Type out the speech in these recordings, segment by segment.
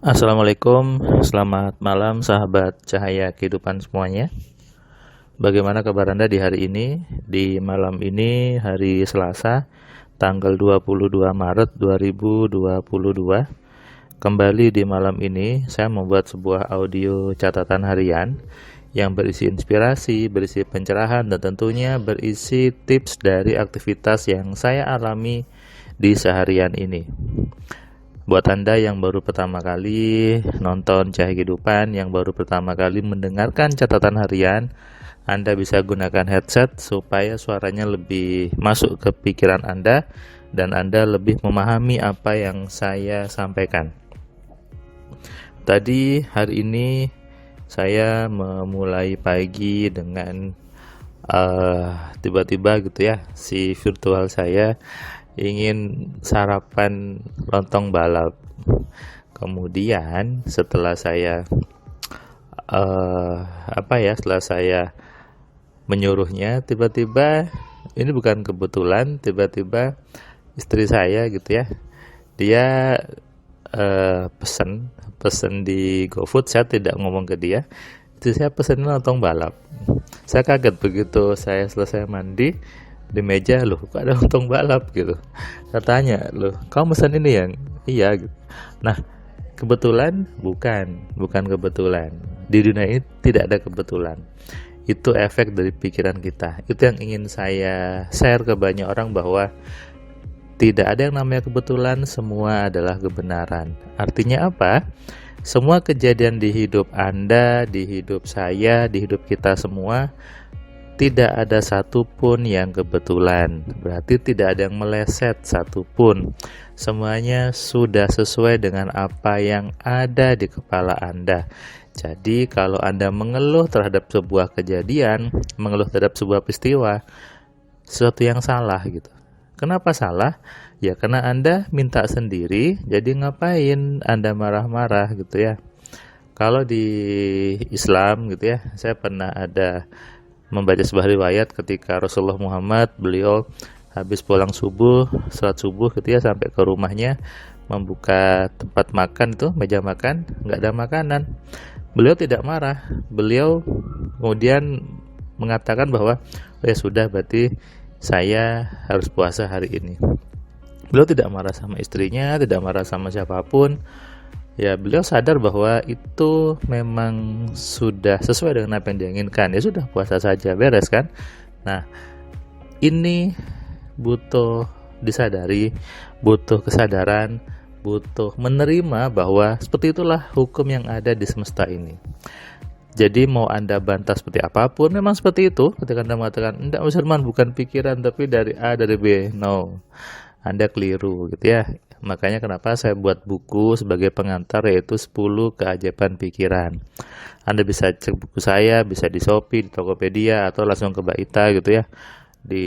Assalamualaikum, selamat malam sahabat cahaya kehidupan semuanya. Bagaimana kabar Anda di hari ini? Di malam ini hari Selasa, tanggal 22 Maret 2022. Kembali di malam ini saya membuat sebuah audio catatan harian yang berisi inspirasi, berisi pencerahan, dan tentunya berisi tips dari aktivitas yang saya alami di seharian ini. Buat Anda yang baru pertama kali nonton Cahaya Kehidupan, yang baru pertama kali mendengarkan catatan harian, Anda bisa gunakan headset supaya suaranya lebih masuk ke pikiran Anda dan Anda lebih memahami apa yang saya sampaikan. Tadi hari ini saya memulai pagi dengan tiba-tiba gitu ya, si virtual saya ingin sarapan lontong balap. Kemudian setelah saya setelah saya menyuruhnya, tiba-tiba ini bukan kebetulan, tiba-tiba istri saya gitu ya, dia pesen di GoFood. Saya tidak ngomong ke dia, istri saya pesen lontong balap. Saya kaget begitu saya selesai mandi, di meja, loh kok ada lontong balap gitu. Saya tanya, loh kamu pesan ini yang iya gitu. Nah, kebetulan bukan kebetulan. Di dunia ini tidak ada kebetulan. Itu efek dari pikiran kita. Itu yang ingin saya share ke banyak orang, bahwa tidak ada yang namanya kebetulan, semua adalah kebenaran. Artinya apa? Semua kejadian di hidup Anda, di hidup saya, di hidup kita semua, tidak ada satupun yang kebetulan. Berarti tidak ada yang meleset satupun. Semuanya sudah sesuai dengan apa yang ada di kepala Anda. Jadi kalau Anda mengeluh terhadap sebuah kejadian, mengeluh terhadap sebuah peristiwa, sesuatu yang salah gitu. Kenapa salah? Ya karena Anda minta sendiri, jadi ngapain Anda marah-marah gitu ya. Kalau di Islam gitu ya, saya pernah ada membaca sebuah riwayat ketika Rasulullah Muhammad, beliau habis pulang subuh, salat subuh gitu ya, sampai ke rumahnya, membuka tempat makan itu, meja makan, nggak ada makanan. Beliau tidak marah, beliau kemudian mengatakan bahwa ya sudah, berarti saya harus puasa hari ini. Beliau tidak marah sama istrinya, tidak marah sama siapapun. Ya, beliau sadar bahwa itu memang sudah sesuai dengan apa yang dia inginkan. Ya sudah, puasa saja, beres kan. Nah, ini butuh disadari, butuh kesadaran, butuh menerima bahwa seperti itulah hukum yang ada di semesta ini. Jadi mau Anda bantah seperti apapun, memang seperti itu. Ketika Anda mengatakan, enggak Mas Herman, bukan pikiran tapi dari A dari B. No, Anda keliru gitu ya. Makanya kenapa saya buat buku sebagai pengantar, yaitu 10 keajaiban pikiran. Anda bisa cek buku saya, bisa di Shopee, di Tokopedia, atau langsung ke Mbak Ita gitu ya. Di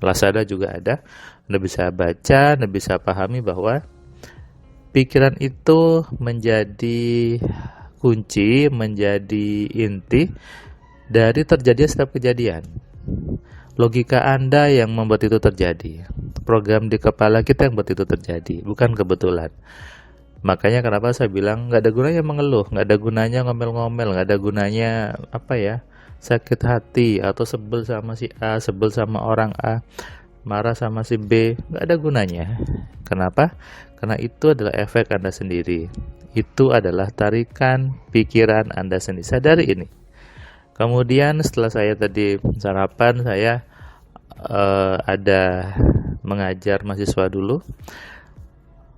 Lazada juga ada. Anda bisa baca, Anda bisa pahami bahwa pikiran itu menjadi kunci, menjadi inti dari terjadinya setiap kejadian. Logika Anda yang membuat itu terjadi. Program di kepala kita yang membuat itu terjadi, bukan kebetulan. Makanya kenapa saya bilang nggak ada gunanya mengeluh, nggak ada gunanya ngomel-ngomel, nggak ada gunanya sakit hati atau sebel sama si A, sebel sama orang A, marah sama si B, nggak ada gunanya. Kenapa? Karena itu adalah efek Anda sendiri. Itu adalah tarikan pikiran Anda sendiri. Sadari ini. Kemudian setelah saya tadi sarapan, saya ada mengajar mahasiswa dulu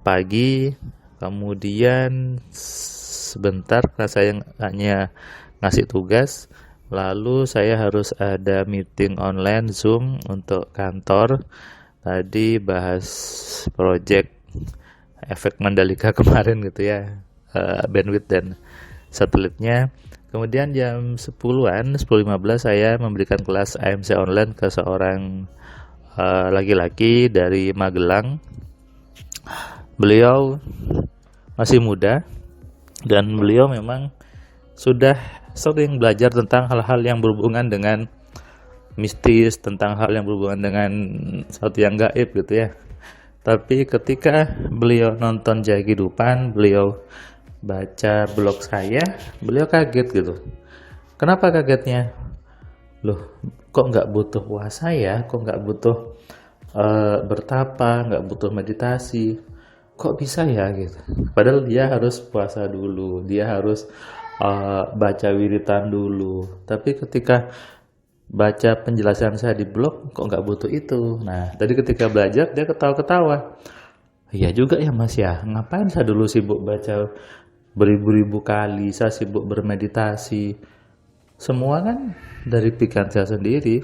pagi, kemudian sebentar karena saya hanya ngasih tugas, lalu saya harus ada meeting online Zoom untuk kantor. Tadi bahas project efek Mandalika kemarin gitu ya, bandwidth dan satelitnya. Kemudian jam 10-an, 10.15 saya memberikan kelas AMC online ke seorang laki-laki dari Magelang. Beliau masih muda dan beliau memang sudah sering belajar tentang hal-hal yang berhubungan dengan mistis, tentang hal yang berhubungan dengan sesuatu yang gaib gitu ya. Tapi ketika beliau nonton Jaya Kehidupan, beliau baca blog saya, beliau kaget gitu. Kenapa kagetnya? Loh, kok nggak butuh puasa ya? Kok nggak butuh bertapa, nggak butuh meditasi? Kok bisa ya gitu? Padahal dia harus puasa dulu, dia harus baca wiritan dulu. Tapi ketika baca penjelasan saya di blog, kok nggak butuh itu. Nah, tadi ketika belajar dia ketawa-ketawa. Iya juga ya Mas ya, ngapain saya dulu sibuk baca beribu-ribu kali, saya sibuk bermeditasi. Semua kan dari pikiran saya sendiri.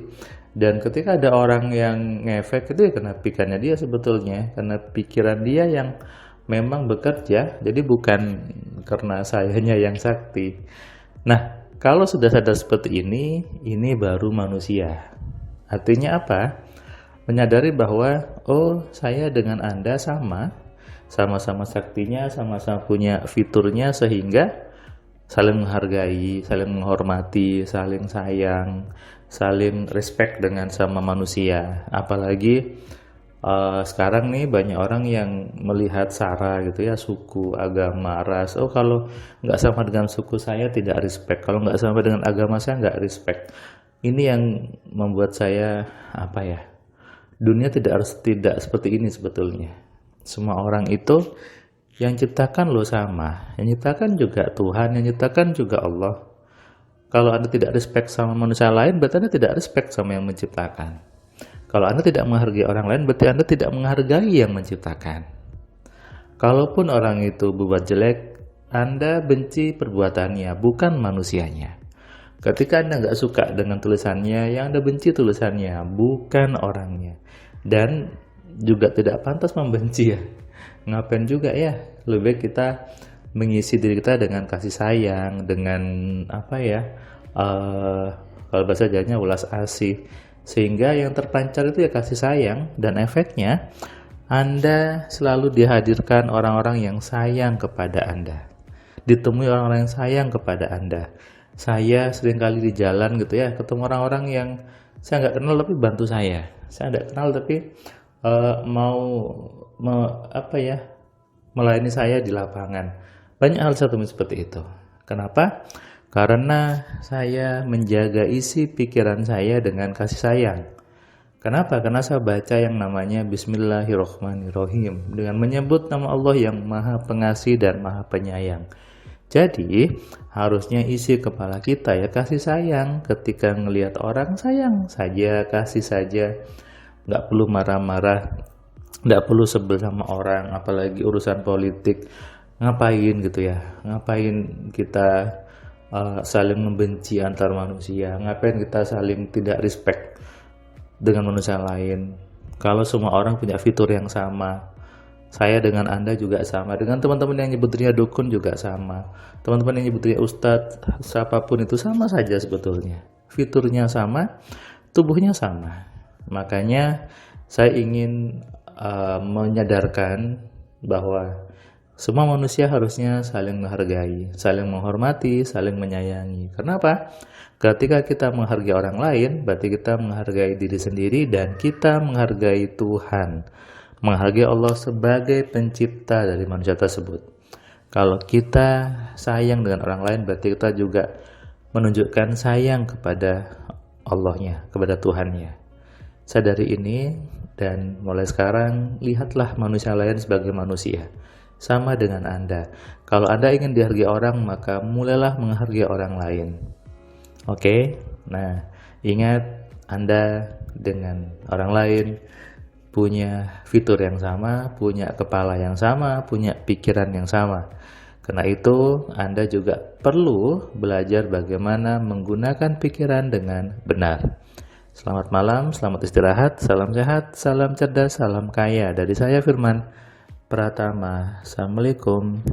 Dan ketika ada orang yang ngefek itu ya karena pikirannya dia sebetulnya, karena pikiran dia yang memang bekerja, jadi bukan karena sayanya yang sakti. Nah, kalau sudah sadar seperti ini baru manusia. Artinya apa? Menyadari bahwa, oh saya dengan Anda sama-sama saktinya, sama-sama punya fiturnya sehingga saling menghargai, saling menghormati, saling sayang, saling respect dengan sama manusia. Apalagi sekarang nih banyak orang yang melihat sara gitu ya, suku, agama, ras. Oh kalau nggak sama dengan suku saya tidak respect, kalau nggak sama dengan agama saya nggak respect. Ini yang membuat saya apa ya? Dunia tidak seperti ini sebetulnya. Semua orang itu yang ciptakan lo sama, yang ciptakan juga Tuhan, yang ciptakan juga Allah. Kalau Anda tidak respect sama manusia lain, berarti Anda tidak respect sama yang menciptakan. Kalau Anda tidak menghargai orang lain, berarti Anda tidak menghargai yang menciptakan. Kalaupun orang itu berbuat jelek, Anda benci perbuatannya, bukan manusianya. Ketika Anda nggak suka dengan tulisannya, yang Anda benci tulisannya, bukan orangnya. Dan juga tidak pantas membenci ya. Ngapain juga ya, lebih baik kita mengisi diri kita dengan kasih sayang, dengan apa ya, kalau bahasa Jawanya ulas asih, sehingga yang terpancar itu ya kasih sayang, dan efeknya Anda selalu dihadirkan orang-orang yang sayang kepada Anda, ditemui orang-orang yang sayang kepada Anda. Saya seringkali di jalan gitu ya, ketemu orang-orang yang saya nggak kenal tapi bantu saya nggak kenal tapi melayani saya di lapangan. Banyak hal saya temui seperti itu. Kenapa? Karena saya menjaga isi pikiran saya dengan kasih sayang. Kenapa? Karena saya baca yang namanya Bismillahirrahmanirrahim, dengan menyebut nama Allah yang Maha Pengasih dan Maha Penyayang. Jadi harusnya isi kepala kita ya kasih sayang. Ketika ngelihat orang, sayang saja, kasih saja, nggak perlu marah-marah, nggak perlu sebel sama orang, apalagi urusan politik. Ngapain gitu ya, ngapain kita saling membenci antar manusia, ngapain kita saling tidak respect dengan manusia lain. Kalau semua orang punya fitur yang sama, saya dengan Anda juga sama, dengan teman-teman yang nyebut dirinya dukun juga sama, teman-teman yang nyebut dirinya ustadz, siapapun itu sama saja sebetulnya. Fiturnya sama, tubuhnya sama. Makanya saya ingin menyadarkan bahwa semua manusia harusnya saling menghargai, saling menghormati, saling menyayangi. Kenapa? Ketika kita menghargai orang lain, berarti kita menghargai diri sendiri dan kita menghargai Tuhan. Menghargai Allah sebagai pencipta dari manusia tersebut. Kalau kita sayang dengan orang lain, berarti kita juga menunjukkan sayang kepada Allahnya, kepada Tuhannya. Sadari ini dan mulai sekarang lihatlah manusia lain sebagai manusia, sama dengan Anda. Kalau Anda ingin dihargai orang, maka mulailah menghargai orang lain. Oke? Nah, ingat Anda dengan orang lain punya fitur yang sama, punya kepala yang sama, punya pikiran yang sama. Karena itu, Anda juga perlu belajar bagaimana menggunakan pikiran dengan benar. Selamat malam, selamat istirahat, salam sehat, salam cerdas, salam kaya. Dari saya Firman Pratama. Assalamualaikum.